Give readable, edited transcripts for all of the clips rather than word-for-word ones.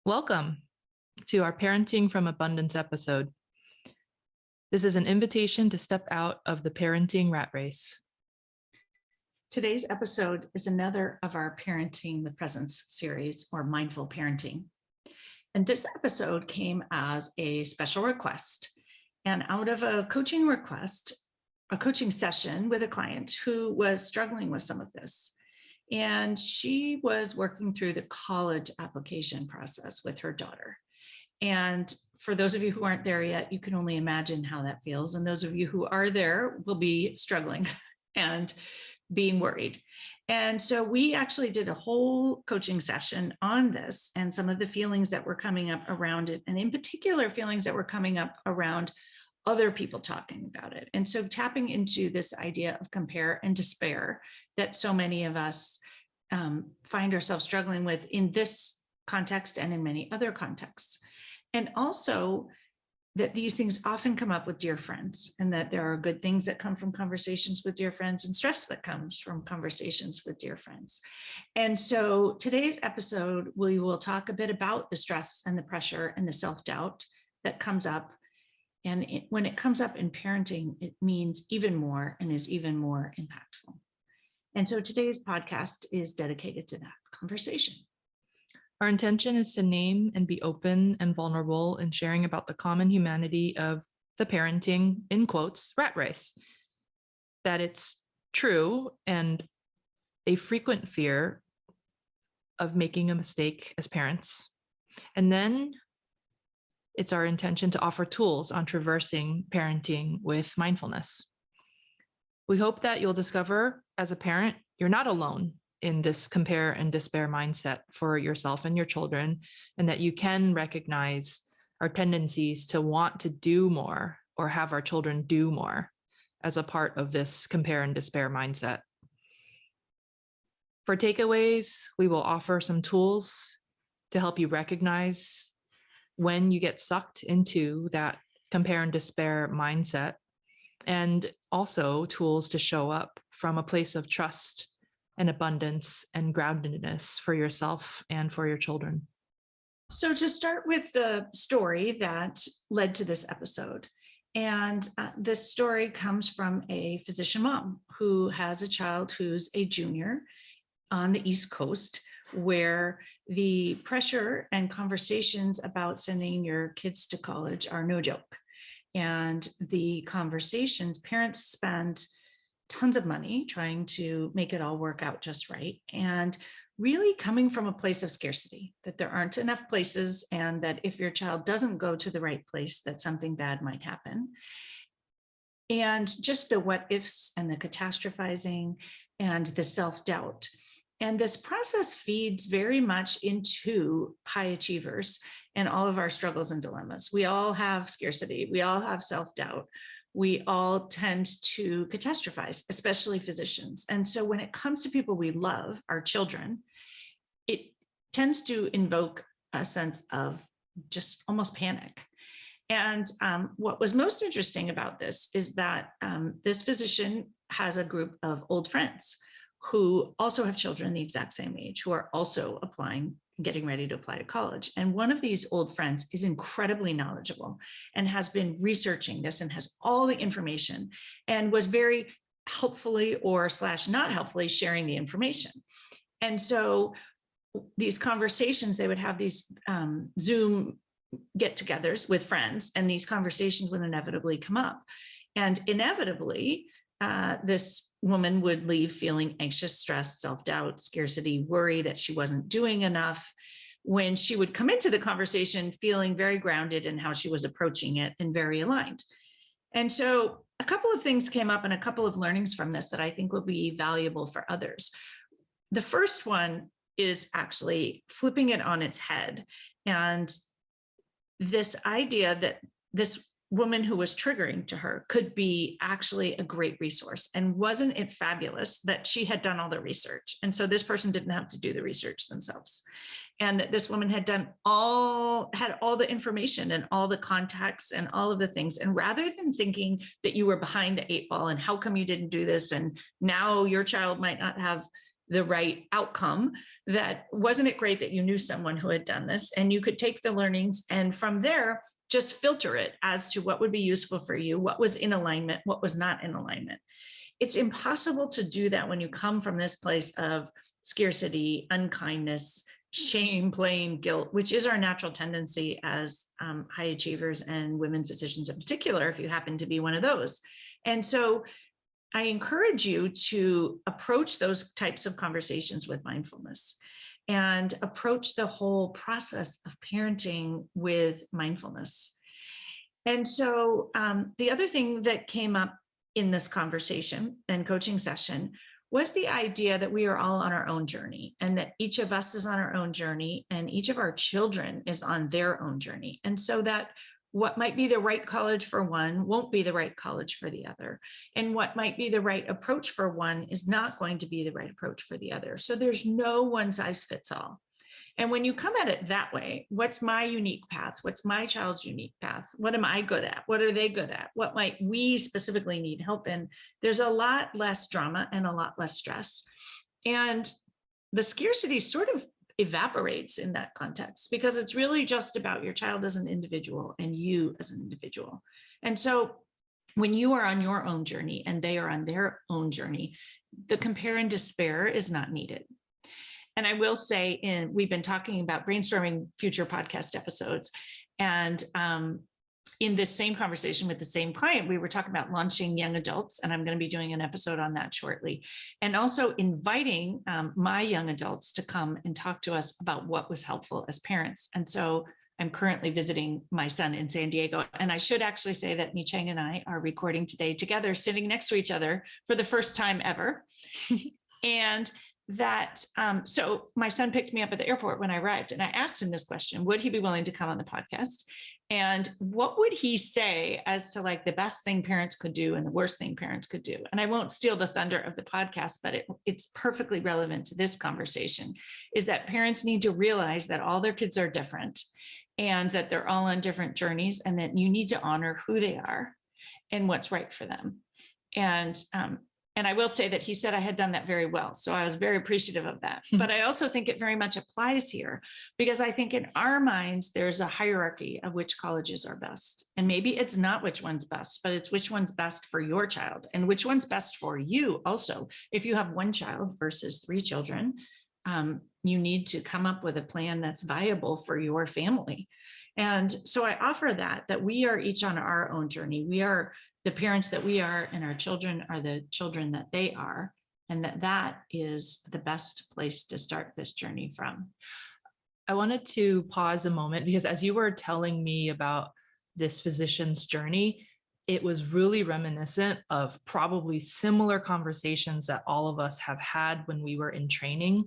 Welcome to our Parenting from Abundance episode. This is an invitation to step out of the parenting rat race. Today's episode is another of our Parenting with Presence series, or mindful parenting. And this episode came as a special request and out of a coaching request, a coaching session with a client who was struggling with some of this. And she was working through the college application process with her daughter. And for those of you who aren't there yet, you can only imagine how that feels. And those of you who are there will be struggling and being worried. And so we actually did a whole coaching session on this and some of the feelings that were coming up around it. And in particular, feelings that were coming up around other people talking about it. And so tapping into this idea of compare and despair that so many of us find ourselves struggling with in this context and in many other contexts. And also that these things often come up with dear friends, and that there are good things that come from conversations with dear friends and stress that comes from conversations with dear friends. And so today's episode, we will talk a bit about the stress and the pressure and the self-doubt that comes up. And when it comes up in parenting, it means even more and is even more impactful. And so today's podcast is dedicated to that conversation. Our intention is to name and be open and vulnerable in sharing about the common humanity of the parenting, in quotes, rat race. That it's true and a frequent fear of making a mistake as parents. And then it's our intention to offer tools on traversing parenting with mindfulness. We hope that you'll discover as a parent, you're not alone in this compare and despair mindset for yourself and your children, and that you can recognize our tendencies to want to do more or have our children do more as a part of this compare and despair mindset. For takeaways, we will offer some tools to help you recognize when you get sucked into that compare and despair mindset, and also tools to show up from a place of trust and abundance and groundedness for yourself and for your children. So to start with the story that led to this episode, and this story comes from a physician mom who has a child who's a junior on the East Coast, where the pressure and conversations about sending your kids to college are no joke. And the conversations, parents spend tons of money trying to make it all work out just right, and really coming from a place of scarcity, that there aren't enough places, and that if your child doesn't go to the right place, that something bad might happen. And just the what ifs and the catastrophizing and the self-doubt. And this process feeds very much into high achievers and all of our struggles and dilemmas. We all have scarcity. We all have self-doubt. We all tend to catastrophize, especially physicians. And so when it comes to people we love, our children, it tends to invoke a sense of just almost panic. And what was most interesting about this is that this physician has a group of old friends who also have children the exact same age, who are also applying, getting ready to apply to college. And one of these old friends is incredibly knowledgeable and has been researching this and has all the information and was very helpfully or / not helpfully sharing the information. And so these conversations, they would have these Zoom get-togethers with friends, and these conversations would inevitably come up. And inevitably, this woman would leave feeling anxious, stressed, self-doubt, scarcity, worry that she wasn't doing enough, when she would come into the conversation feeling very grounded in how she was approaching it and very aligned. And so a couple of things came up and a couple of learnings from this that I think will be valuable for others. The first one is actually flipping it on its head, and this idea that this woman who was triggering to her could be actually a great resource. And wasn't it fabulous that she had done all the research? And so this person didn't have to do the research themselves. And that this woman had had all the information and all the contacts and all of the things. And rather than thinking that you were behind the 8 ball and how come you didn't do this, and now your child might not have the right outcome, that wasn't it great that you knew someone who had done this, and you could take the learnings and from there just filter it as to what would be useful for you, what was in alignment, what was not in alignment. It's impossible to do that when you come from this place of scarcity, unkindness, shame, blame, guilt, which is our natural tendency as high achievers and women physicians in particular, if you happen to be one of those. And so I encourage you to approach those types of conversations with mindfulness and approach the whole process of parenting with mindfulness. And so the other thing that came up in this conversation and coaching session was the idea that we are all on our own journey, and that each of us is on our own journey, and each of our children is on their own journey. And so that what might be the right college for one won't be the right college for the other. And what might be the right approach for one is not going to be the right approach for the other. So there's no one size fits all. And when you come at it that way, what's my unique path? What's my child's unique path? What am I good at? What are they good at? What might we specifically need help in? There's a lot less drama and a lot less stress. And the scarcity sort of evaporates in that context, because it's really just about your child as an individual and you as an individual. And so when you are on your own journey and they are on their own journey, the compare and despair is not needed. And I will say, we've been talking about brainstorming future podcast episodes. And in this same conversation with the same client, we were talking about launching young adults, and I'm going to be doing an episode on that shortly. And also inviting my young adults to come and talk to us about what was helpful as parents. And so I'm currently visiting my son in San Diego. And I should actually say that Mi Cheng and I are recording today together, sitting next to each other for the first time ever. And that, so my son picked me up at the airport when I arrived, and I asked him this question: would he be willing to come on the podcast? And what would he say as to like the best thing parents could do and the worst thing parents could do? And I won't steal the thunder of the podcast, but it's perfectly relevant to this conversation, is that parents need to realize that all their kids are different and that they're all on different journeys, and that you need to honor who they are and what's right for them. And I will say that he said I had done that very well. So I was very appreciative of that. But I also think it very much applies here, because I think in our minds, there's a hierarchy of which colleges are best. And maybe it's not which one's best, but it's which one's best for your child and which one's best for you also. If you have one child versus 3 children, you need to come up with a plan that's viable for your family. And so I offer that we are each on our own journey. We are the parents that we are, and our children are the children that they are, and that is the best place to start this journey from. I wanted to pause a moment, because as you were telling me about this physician's journey, it was really reminiscent of probably similar conversations that all of us have had when we were in training.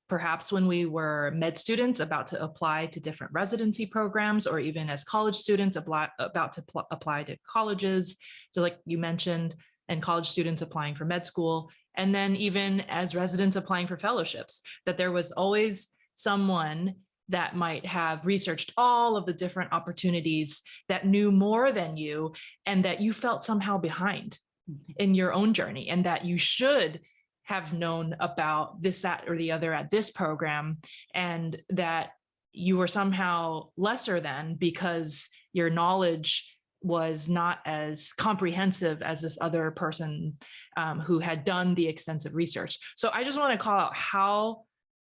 Perhaps when we were med students about to apply to different residency programs, or even as college students about to apply to colleges, so like you mentioned, and college students applying for med school, and then even as residents applying for fellowships, that there was always someone that might have researched all of the different opportunities, that knew more than you, and that you felt somehow behind in your own journey, and that you should have known about this, that, or the other at this program, and that you were somehow lesser than because your knowledge was not as comprehensive as this other person who had done the extensive research. So I just want to call out how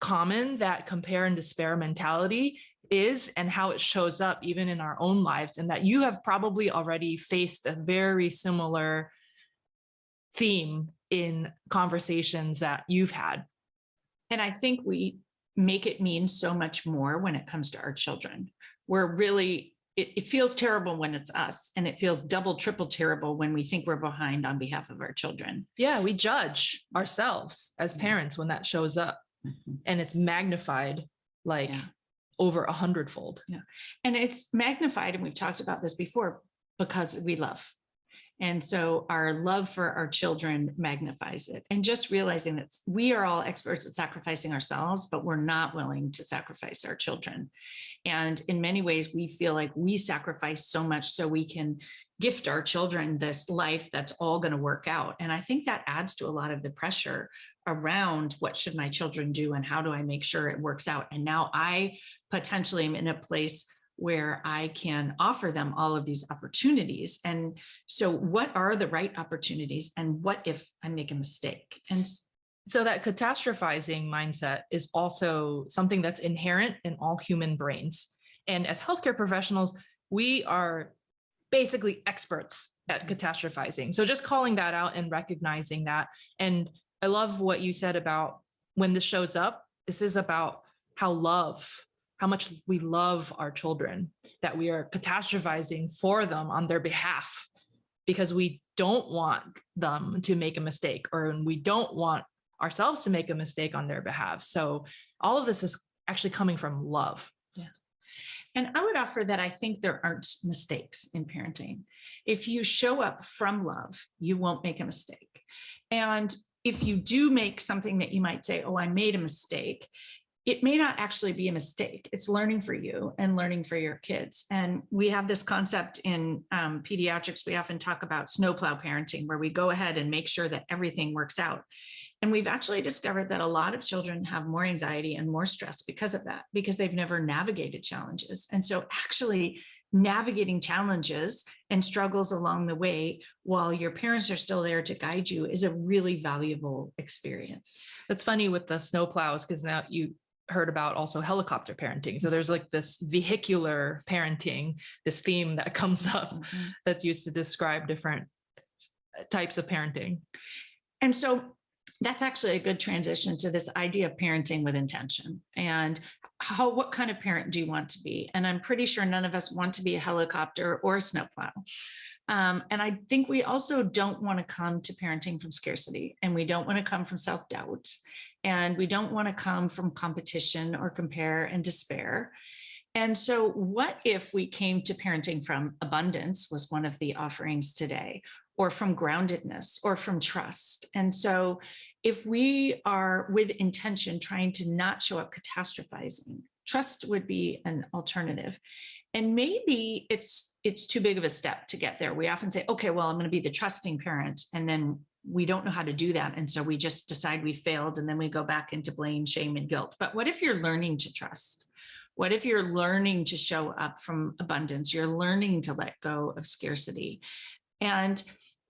common that compare and despair mentality is, and how it shows up even in our own lives, and that you have probably already faced a very similar theme in conversations that you've had. And I think we make it mean so much more when it comes to our children. We're really, it feels terrible when it's us, and it feels double, triple terrible when we think we're behind on behalf of our children. Yeah, we judge ourselves as parents when that shows up, and it's magnified like over 100-fold. Yeah. And it's magnified, and we've talked about this before, because we love. And so our love for our children magnifies it. And just realizing that we are all experts at sacrificing ourselves, but we're not willing to sacrifice our children. And in many ways, we feel like we sacrifice so much so we can gift our children this life that's all going to work out. And I think that adds to a lot of the pressure around what should my children do and how do I make sure it works out. And now I potentially am in a place where I can offer them all of these opportunities. And so what are the right opportunities? And what if I make a mistake? And so that catastrophizing mindset is also something that's inherent in all human brains. And as healthcare professionals, we are basically experts at catastrophizing. So just calling that out and recognizing that. And I love what you said about when this shows up, this is about how much we love our children, that we are catastrophizing for them on their behalf because we don't want them to make a mistake, or we don't want ourselves to make a mistake on their behalf. So all of this is actually coming from love. And I would offer that I think there aren't mistakes in parenting. If you show up from love, you won't make a mistake. And if you do make something that you might say, oh, I made a mistake, it may not actually be a mistake. It's learning for you and learning for your kids. And we have this concept in pediatrics. We often talk about snowplow parenting, where we go ahead and make sure that everything works out. And we've actually discovered that a lot of children have more anxiety and more stress because of that, because they've never navigated challenges. And so actually navigating challenges and struggles along the way while your parents are still there to guide you is a really valuable experience. That's funny with the snowplows, because now you heard about also helicopter parenting. So there's like this vehicular parenting, this theme that comes up that's used to describe different types of parenting. And so that's actually a good transition to this idea of parenting with intention, and what kind of parent do you want to be? And I'm pretty sure none of us want to be a helicopter or a snowplow. And I think we also don't want to come to parenting from scarcity, and we don't want to come from self-doubt, and we don't want to come from competition or compare and despair. And so what if we came to parenting from abundance, was one of the offerings today, or from groundedness, or from trust. And so if we are with intention trying to not show up catastrophizing, trust would be an alternative. And maybe it's too big of a step to get there. We often say, okay, well, I'm going to be the trusting parent. And then we don't know how to do that. And so we just decide we failed. And then we go back into blame, shame, and guilt. But what if you're learning to trust? What if you're learning to show up from abundance? You're learning to let go of scarcity. And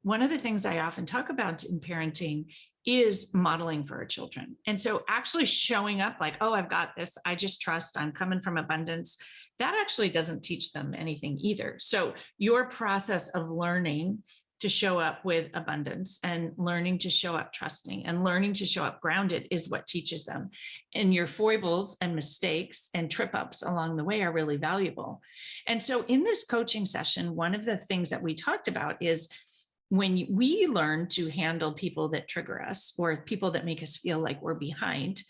one of the things I often talk about in parenting is modeling for our children. And so actually showing up like, oh, I've got this, I just trust, I'm coming from abundance, that actually doesn't teach them anything either. So your process of learning to show up with abundance and learning to show up trusting and learning to show up grounded is what teaches them. And your foibles and mistakes and trip ups along the way are really valuable. And so in this coaching session, one of the things that we talked about is, when we learn to handle people that trigger us or people that make us feel like we're behind,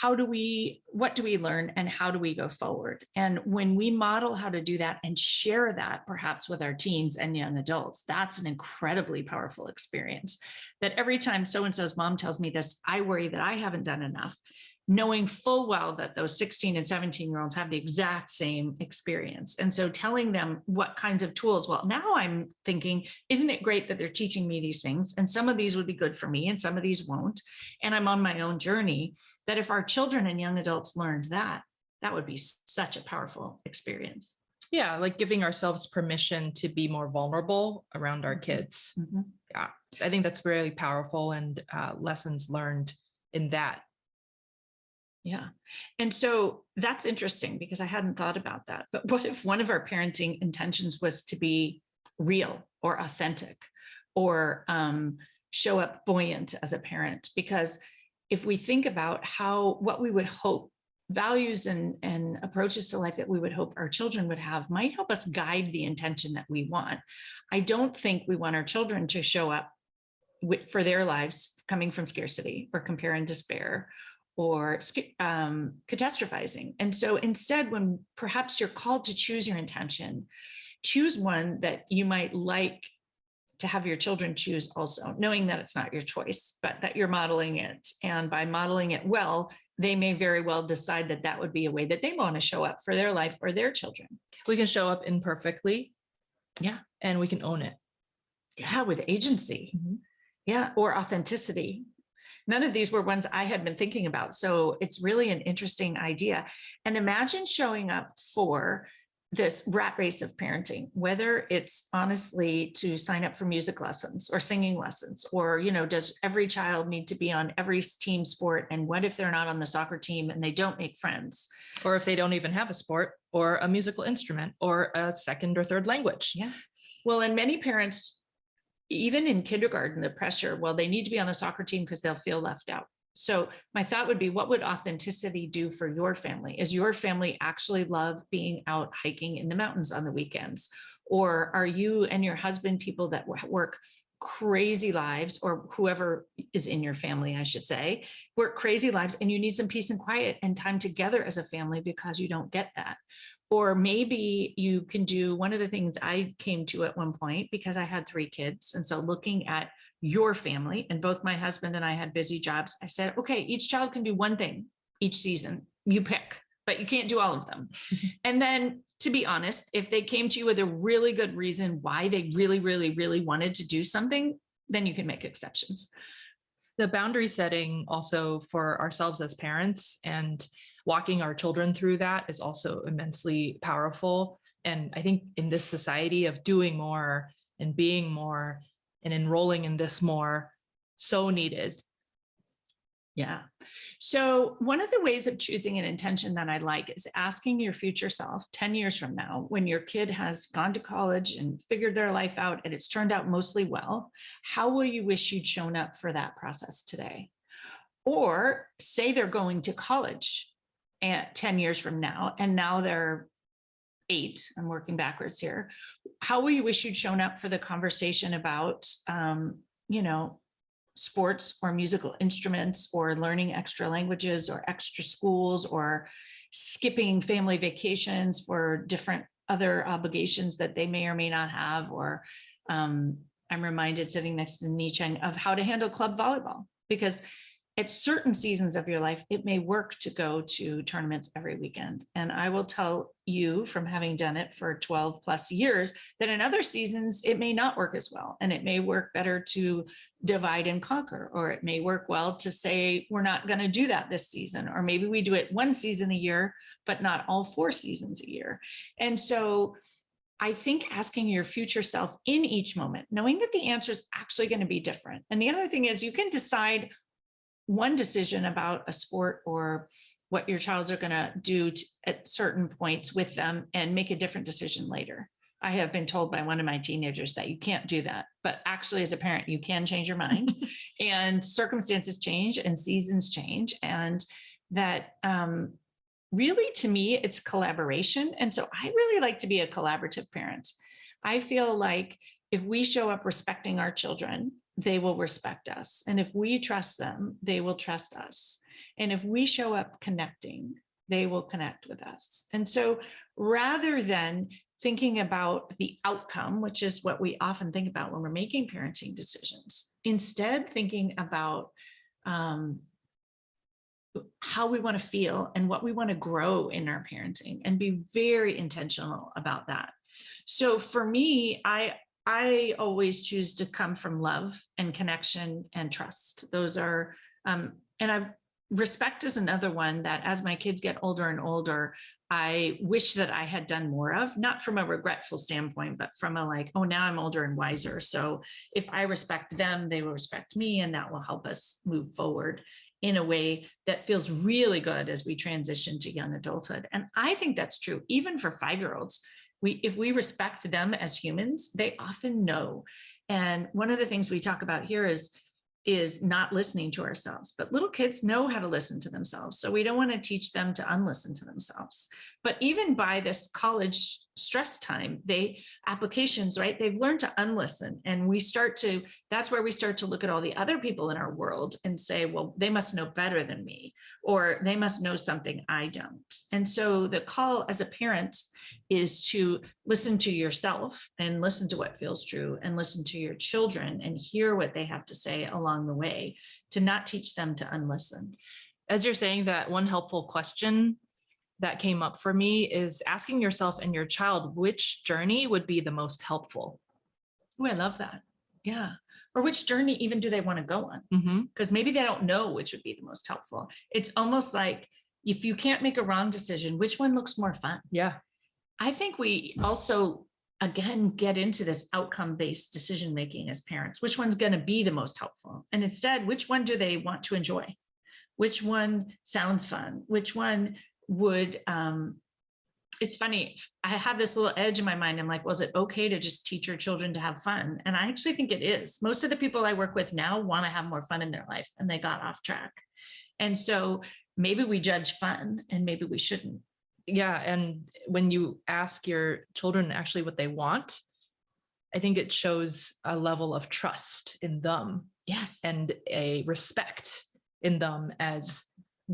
what do we learn and how do we go forward? And when we model how to do that and share that perhaps with our teens and young adults, that's an incredibly powerful experience. That every time so-and-so's mom tells me this, I worry that I haven't done enough, knowing full well that those 16 and 17-year-olds have the exact same experience. And so telling them what kinds of tools, well, now I'm thinking, isn't it great that they're teaching me these things? And some of these would be good for me and some of these won't. And I'm on my own journey, that if our children and young adults learned that, that would be such a powerful experience. Yeah, like giving ourselves permission to be more vulnerable around our kids. Mm-hmm. Yeah, I think that's really powerful, and lessons learned in that. Yeah. And so that's interesting because I hadn't thought about that. But what if one of our parenting intentions was to be real or authentic or show up buoyant as a parent? Because if we think about what we would hope, values and approaches to life that we would hope our children would have might help us guide the intention that we want. I don't think we want our children to show up for their lives coming from scarcity or compare and despair or catastrophizing. And so instead, when perhaps you're called to choose your intention, choose one that you might like to have your children choose also, knowing that it's not your choice, but that you're modeling it. And by modeling it well, they may very well decide that that would be a way that they want to show up for their life or their children. We can show up imperfectly. Yeah. And we can own it. Yeah, with agency. Mm-hmm. Yeah, or authenticity. None of these were ones I had been thinking about. So it's really an interesting idea. And imagine showing up for this rat race of parenting, whether it's honestly to sign up for music lessons or singing lessons, or, does every child need to be on every team sport? And what if they're not on the soccer team and they don't make friends? Or if they don't even have a sport or a musical instrument or a second or third language. Yeah. Well, and many parents, even in kindergarten, the pressure, well, they need to be on the soccer team because they'll feel left out. So my thought would be, what would authenticity do for your family? Is your family actually love being out hiking in the mountains on the weekends? Or are you and your husband people that work crazy lives, or whoever is in your family, I should say, work crazy lives, and you need some peace and quiet and time together as a family because you don't get that? Or maybe you can do one of the things I came to at one point, because I had 3 kids. And so looking at your family, and both my husband and I had busy jobs, I said, okay, each child can do one thing each season. You pick, but you can't do all of them. And then, to be honest, if they came to you with a really good reason why they really, really, really wanted to do something, then you can make exceptions. The boundary setting also for ourselves as parents and walking our children through that is also immensely powerful. And I think in this society of doing more and being more and enrolling in this more, so needed. Yeah. So one of the ways of choosing an intention that I like is asking your future self 10 years from now, when your kid has gone to college and figured their life out and it's turned out mostly well, how will you wish you'd shown up for that process today? Or say they're going to college at 10 years from now, and now they're 8, I'm working backwards here. How will you wish you'd shown up for the conversation about, sports or musical instruments, or learning extra languages or extra schools, or skipping family vacations for different other obligations that they may or may not have? Or I'm reminded, sitting next to Nicheng, of how to handle club volleyball, because at certain seasons of your life, it may work to go to tournaments every weekend. And I will tell you, from having done it for 12 plus years, that in other seasons, it may not work as well. And it may work better to divide and conquer, or it may work well to say, we're not going to do that this season. Or maybe we do it one season a year, but not all 4 seasons a year. And so I think asking your future self in each moment, knowing that the answer is actually going to be different. And the other thing is, you can decide one decision about a sport or what your child's are going to do at certain points with them, and make a different decision later. I have been told by one of my teenagers that you can't do that, but actually as a parent, you can change your mind and circumstances change and seasons change. And that really, to me, it's collaboration. And so I really like to be a collaborative parent. I feel like if we show up respecting our children, they will respect us. And if we trust them, they will trust us. And if we show up connecting, they will connect with us. And so rather than thinking about the outcome, which is what we often think about when we're making parenting decisions, instead thinking about how we want to feel and what we want to grow in our parenting, and be very intentional about that. So for me, I always choose to come from love and connection and trust. Those are, respect is another one that, as my kids get older and older, I wish that I had done more of, not from a regretful standpoint, but from a like, oh, now I'm older and wiser. So if I respect them, they will respect me, and that will help us move forward in a way that feels really good as we transition to young adulthood. And I think that's true even for 5-year-olds. If we respect them as humans, they often know. And one of the things we talk about here is not listening to ourselves, but little kids know how to listen to themselves. So we don't want to teach them to unlisten to themselves. But even by this college stress time, applications, right? They've learned to unlisten. And that's where we start to look at all the other people in our world and say, well, they must know better than me, or they must know something I don't. And so the call as a parent is to listen to yourself and listen to what feels true, and listen to your children and hear what they have to say along the way, to not teach them to unlisten. As you're saying that, one helpful question that came up for me is asking yourself and your child which journey would be the most helpful. Oh, I love that. Yeah. or which journey even do they want to go on? Mhm. Because maybe they don't know which would be the most helpful. It's almost like if you can't make a wrong decision, which one looks more fun? Yeah. I think we also, again, get into this outcome-based decision making as parents. Which one's going to be the most helpful? And instead, which one do they want to enjoy? Which one sounds fun? Which one would, it's funny, I have this little edge in my mind. I'm like, was it okay to just teach your children to have fun? And I actually think it is. Most of the people I work with now want to have more fun in their life, and they got off track. And so maybe we judge fun and maybe we shouldn't. Yeah. And when you ask your children actually what they want, I think it shows a level of trust in them. Yes. And a respect in them as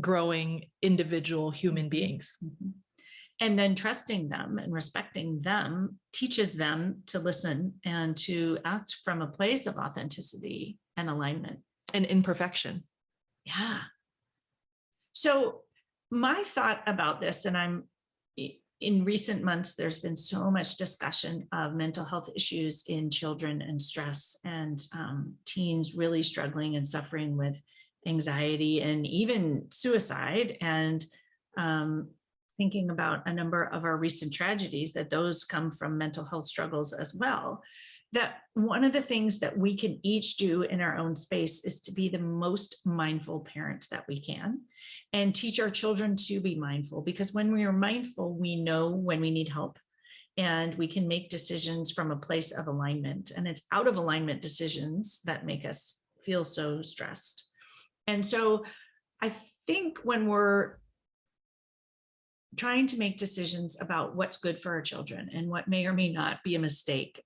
growing individual human beings. Mm-hmm. And then trusting them and respecting them teaches them to listen and to act from a place of authenticity and alignment. And imperfection. Yeah. So my thought about this, and in recent months, there's been so much discussion of mental health issues in children and stress, and teens really struggling and suffering with anxiety and even suicide, and thinking about a number of our recent tragedies, that those come from mental health struggles as well. That one of the things that we can each do in our own space is to be the most mindful parent that we can, and teach our children to be mindful, because when we are mindful, we know when we need help, and we can make decisions from a place of alignment. And it's out of alignment decisions that make us feel so stressed. And so I think when we're trying to make decisions about what's good for our children and what may or may not be a mistake,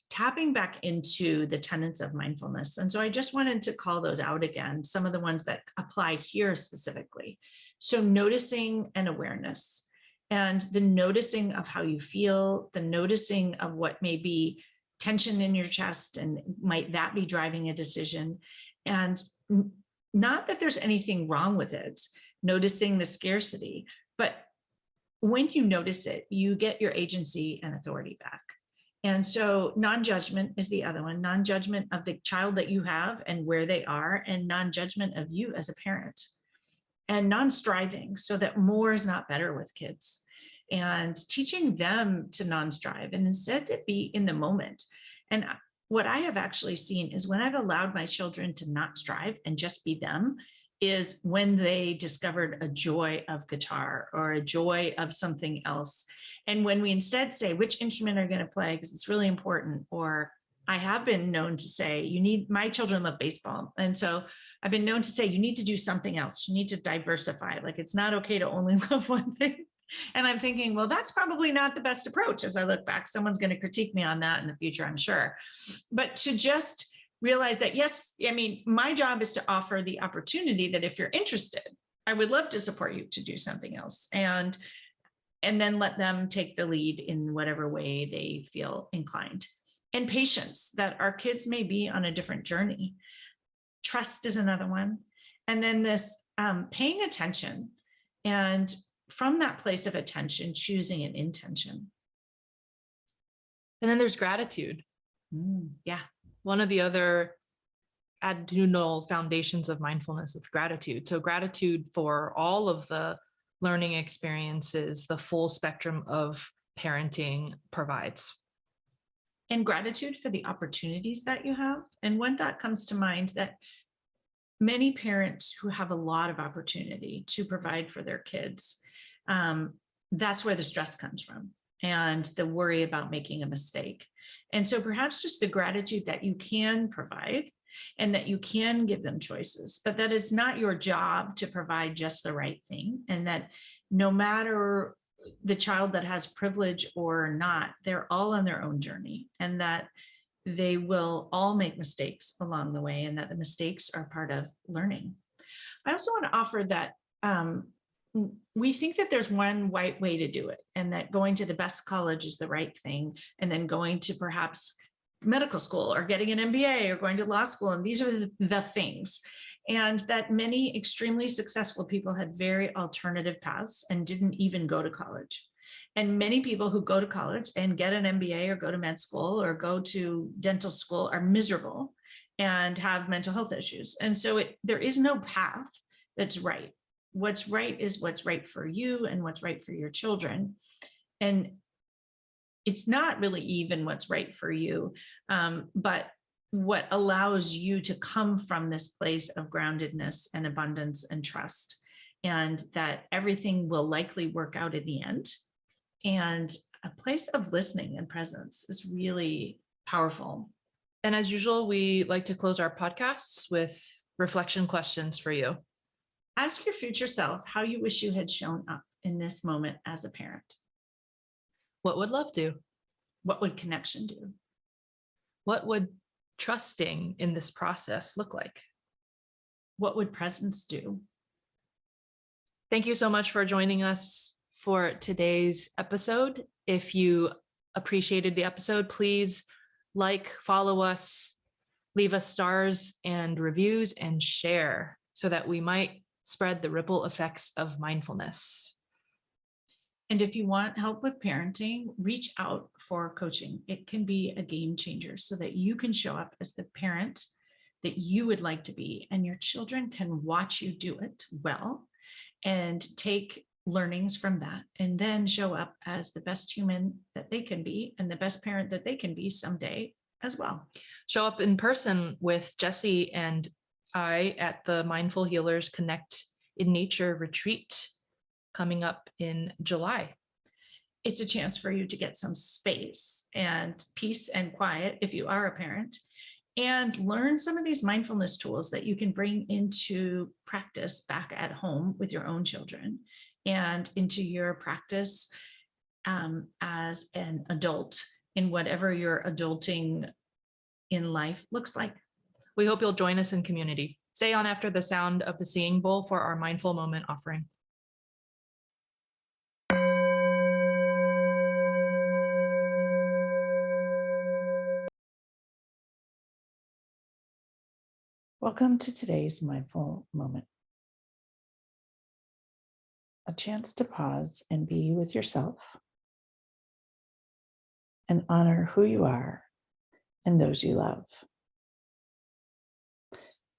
tapping back into the tenets of mindfulness. And so I just wanted to call those out again, some of the ones that apply here specifically. So noticing and awareness, and the noticing of how you feel, the noticing of what may be tension in your chest, and might that be driving a decision? And not that there's anything wrong with it, noticing the scarcity, but when you notice it, you get your agency and authority back. And so non-judgment is the other one, non-judgment of the child that you have and where they are, and non-judgment of you as a parent, and non-striving, so that more is not better with kids, and teaching them to non-strive and instead to be in the moment. And what I have actually seen is when I've allowed my children to not strive and just be them, is when they discovered a joy of guitar or a joy of something else. And when we instead say, which instrument are you going to play, because it's really important, or I have been known to say, my children love baseball. And so I've been known to say, you need to do something else. You need to diversify. Like, it's not okay to only love one thing. And I'm thinking, well, that's probably not the best approach. As I look back, someone's going to critique me on that in the future, I'm sure. But to just realize that, yes, I mean, my job is to offer the opportunity that if you're interested, I would love to support you to do something else. And then let them take the lead in whatever way they feel inclined. And patience, that our kids may be on a different journey. Trust is another one. And then this paying attention, and from that place of attention, choosing an intention. And then there's gratitude. Yeah. One of the other attitudinal foundations of mindfulness is gratitude. So gratitude for all of the learning experiences the full spectrum of parenting provides. And gratitude for the opportunities that you have. And one thought comes to mind, that many parents who have a lot of opportunity to provide for their kids, that's where the stress comes from, and the worry about making a mistake. And so perhaps just the gratitude that you can provide, and that you can give them choices, but that it's not your job to provide just the right thing. And that no matter the child that has privilege or not, they're all on their own journey, and that they will all make mistakes along the way, and that the mistakes are part of learning. I also want to offer that we think that there's one right way to do it, and that going to the best college is the right thing, and then going to perhaps medical school or getting an MBA or going to law school, and these are the things. And that many extremely successful people had very alternative paths and didn't even go to college. And many people who go to college and get an MBA or go to med school or go to dental school are miserable and have mental health issues. And so there is no path that's right. What's right is what's right for you and what's right for your children. And it's not really even what's right for you, but what allows you to come from this place of groundedness and abundance and trust, and that everything will likely work out in the end. And a place of listening and presence is really powerful. And as usual, we like to close our podcasts with reflection questions for you. Ask your future self how you wish you had shown up in this moment as a parent. What would love do? What would connection do? What would trusting in this process look like? What would presence do? Thank you so much for joining us for today's episode. If you appreciated the episode, please follow us, leave us stars and reviews, and share so that we might spread the ripple effects of mindfulness. And if you want help with parenting, reach out for coaching. It can be a game changer so that you can show up as the parent that you would like to be, and your children can watch you do it well and take learnings from that, and then show up as the best human that they can be and the best parent that they can be someday as well. Show up in person with Jesse and I at the Mindful Healers Connect in Nature retreat coming up in July. It's a chance for you to get some space and peace and quiet if you are a parent, and learn some of these mindfulness tools that you can bring into practice back at home with your own children and into your practice as an adult in whatever your adulting in life looks like. We hope you'll join us in community. Stay on after the sound of the singing bowl for our mindful moment offering. Welcome to today's mindful moment. A chance to pause and be with yourself and honor who you are and those you love.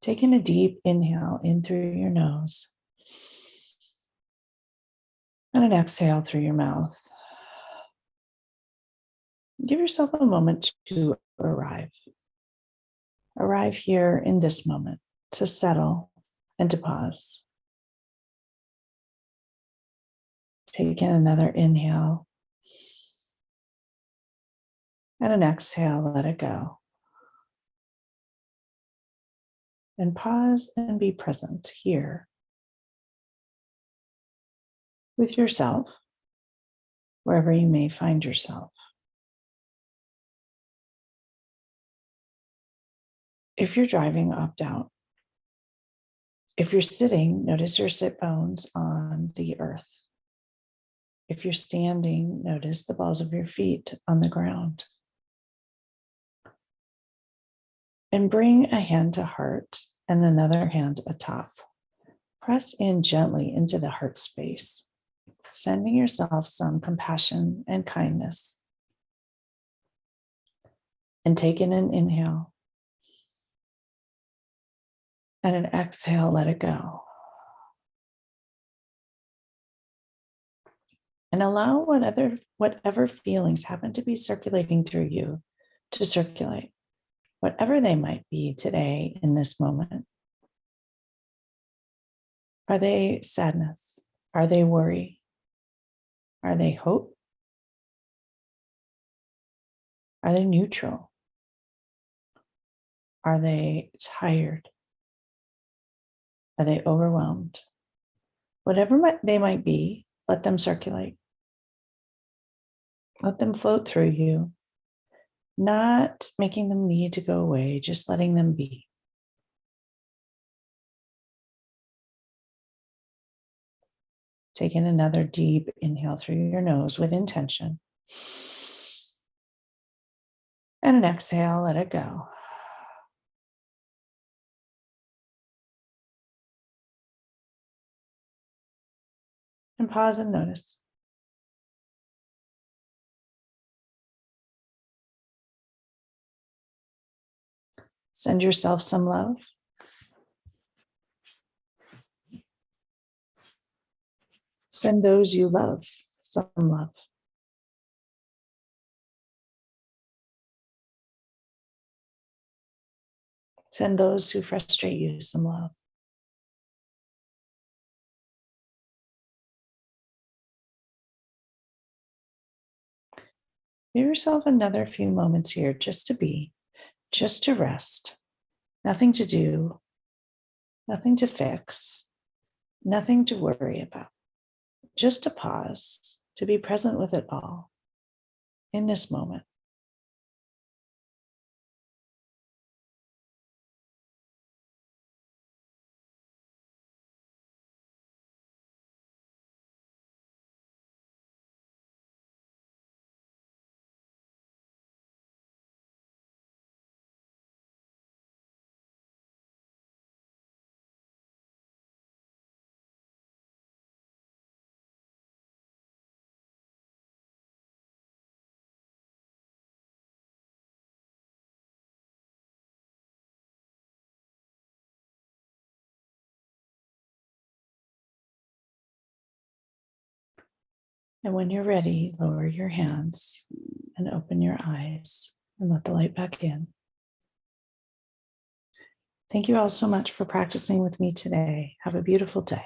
Taking a deep inhale in through your nose and an exhale through your mouth. Give yourself a moment to arrive. Arrive here in this moment, to settle and to pause. Take in another inhale and an exhale, let it go. And pause and be present here with yourself, wherever you may find yourself. If you're driving, opt out. If you're sitting, notice your sit bones on the earth. If you're standing, notice the balls of your feet on the ground. And bring a hand to heart and another hand atop. Press in gently into the heart space, sending yourself some compassion and kindness. And take in an inhale. And an exhale, let it go. And allow whatever feelings happen to be circulating through you to circulate, whatever they might be today in this moment. Are they sadness? Are they worry? Are they hope? Are they neutral? Are they tired? Are they overwhelmed? Whatever they might be, let them circulate. Let them float through you, not making them need to go away, just letting them be. Take in another deep inhale through your nose with intention. And an exhale, let it go. And pause and notice. Send yourself some love. Send those you love some love. Send those who frustrate you some love. Give yourself another few moments here just to be, just to rest. Nothing to do, nothing to fix, nothing to worry about. Just to pause, to be present with it all in this moment. And when you're ready, lower your hands and open your eyes and let the light back in. Thank you all so much for practicing with me today. Have a beautiful day.